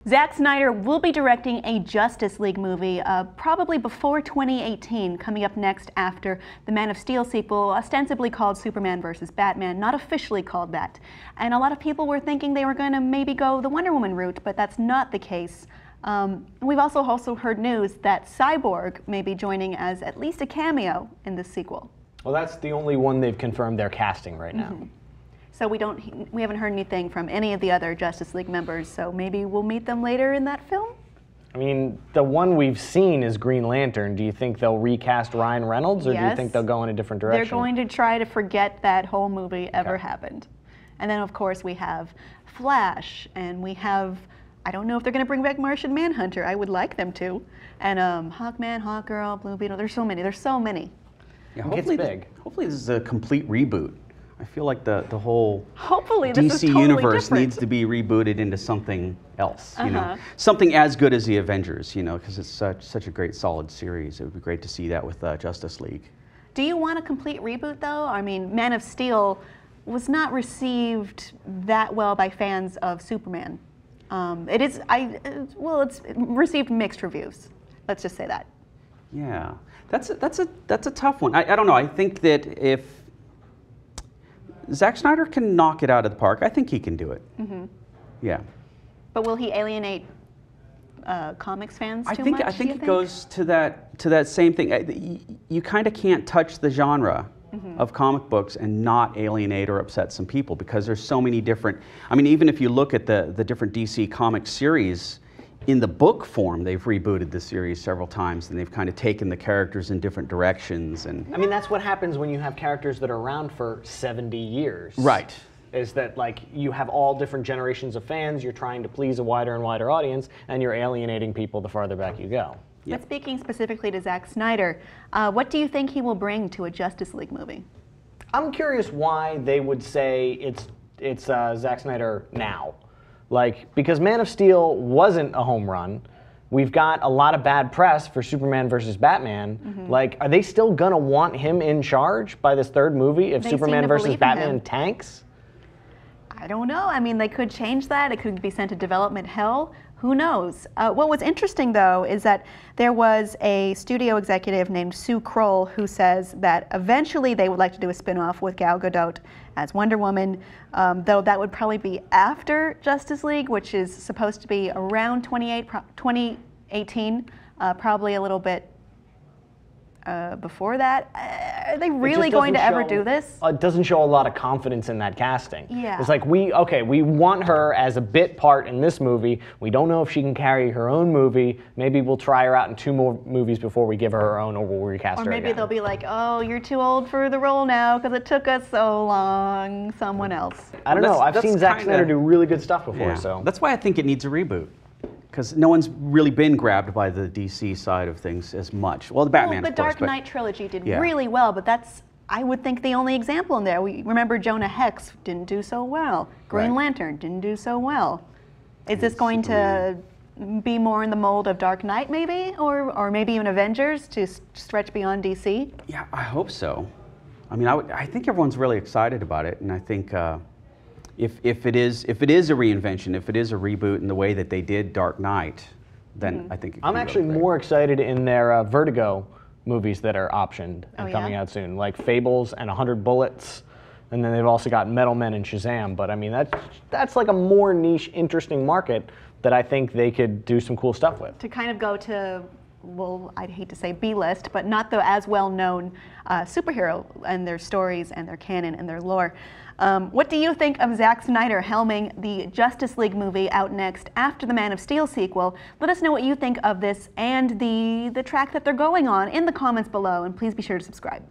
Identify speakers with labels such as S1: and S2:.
S1: Zack Snyder will be directing a Justice League movie probably before 2018, coming up next after the Man of Steel sequel, ostensibly called Superman vs. Batman, not officially called that. And a lot of people were thinking they were going to maybe go the Wonder Woman route, but that's not the case. We've also heard news that Cyborg may be joining as at least a cameo in this sequel.
S2: Well, that's the only one they've confirmed they're casting right now.
S1: So we haven't heard anything from any of the other Justice League members, so maybe we'll meet them later in that film?
S2: I mean, the one we've seen is Green Lantern. Do you think they'll recast Ryan Reynolds, or do you think they'll go in a different direction?
S1: They're going to try to forget that whole movie ever happened. And then, of course, we have Flash, and we have, I don't know if they're going to bring back Martian Manhunter. I would like them to. And Hawkman, Hawkgirl, Blue Beetle, there's so many. There's so many.
S3: Yeah, hopefully this is a complete reboot. I feel like the whole DC universe needs to be rebooted into something else, you know, something as good as the Avengers, you know, because it's such a great, solid series. It would be great to see that with Justice League.
S1: Do you want a complete reboot, though? I mean, Man of Steel was not received that well by fans of Superman. It's received mixed reviews. Let's just say that.
S3: Yeah, that's a tough one. I don't know. I think that if Zack Snyder can knock it out of the park, I think he can do it. Yeah. But
S1: will he alienate comics fans too much?
S3: I think it goes to that same thing. You kind of can't touch the genre of comic books and not alienate or upset some people, because there's so many different. I mean, even if you look at the different DC comic series, in the book form, they've rebooted the series several times, and they've kind of taken the characters in different directions. And
S2: I mean, that's what happens when you have characters that are around for 70 years.
S3: Right.
S2: Is that, like, you have all different generations of fans, you're trying to please a wider and wider audience, and you're alienating people the farther back you go.
S1: But speaking specifically to Zack Snyder, what do you think he will bring to a Justice League movie?
S2: I'm curious why they would say it's Zack Snyder now. Like, because Man of Steel wasn't a home run. We've got a lot of bad press for Superman versus Batman. Like, are they still gonna want him in charge by this third movie if Superman versus Batman tanks?
S1: I don't know. I mean, they could change that. It could be sent to development hell. Who knows? What was interesting, though, is that there was a studio executive named Sue Kroll who says that eventually they would like to do a spin-off with Gal Gadot as Wonder Woman, though that would probably be after Justice League, which is supposed to be around 2018, probably a little bit before that. Are they really going to ever do this?
S2: It doesn't show a lot of confidence in that casting.
S1: Yeah.
S2: It's like, we want her as a bit part in this movie. We don't know if she can carry her own movie. Maybe we'll try her out in 2 more movies before we give her her own, or we'll recast her again.
S1: Or maybe they'll be like, oh, you're too old for the role now because it took us so long. Someone else.
S2: I don't know. I've seen Zack Snyder do really good stuff before, so.
S3: That's why I think it needs a reboot. Because no one's really been grabbed by the DC side of things as much. Well, the Batman,
S1: of course,
S3: the Dark
S1: Knight trilogy did really well, but that's, I would think, the only example in there. We remember Jonah Hex didn't do so well. Green Lantern didn't do so well. Is this going to be more in the mold of Dark Knight, maybe, or maybe even Avengers to stretch beyond DC?
S3: Yeah, I hope so. I mean, I think everyone's really excited about it, and I think. If it is a reinvention, if it is a reboot in the way that they did Dark Knight, then I think
S2: I'm actually more excited in their Vertigo movies that are optioned and coming out soon, like Fables and 100 Bullets, and then they've also got Metal Men and Shazam. But I mean, that's like a more niche, interesting market that I think they could do some cool stuff with.
S1: To kind of go to, well, I'd hate to say B-list, but not the as well-known superhero and their stories and their canon and their lore. What do you think of Zack Snyder helming the Justice League movie out next after the Man of Steel sequel? Let us know what you think of this and the track that they're going on in the comments below, and please be sure to subscribe.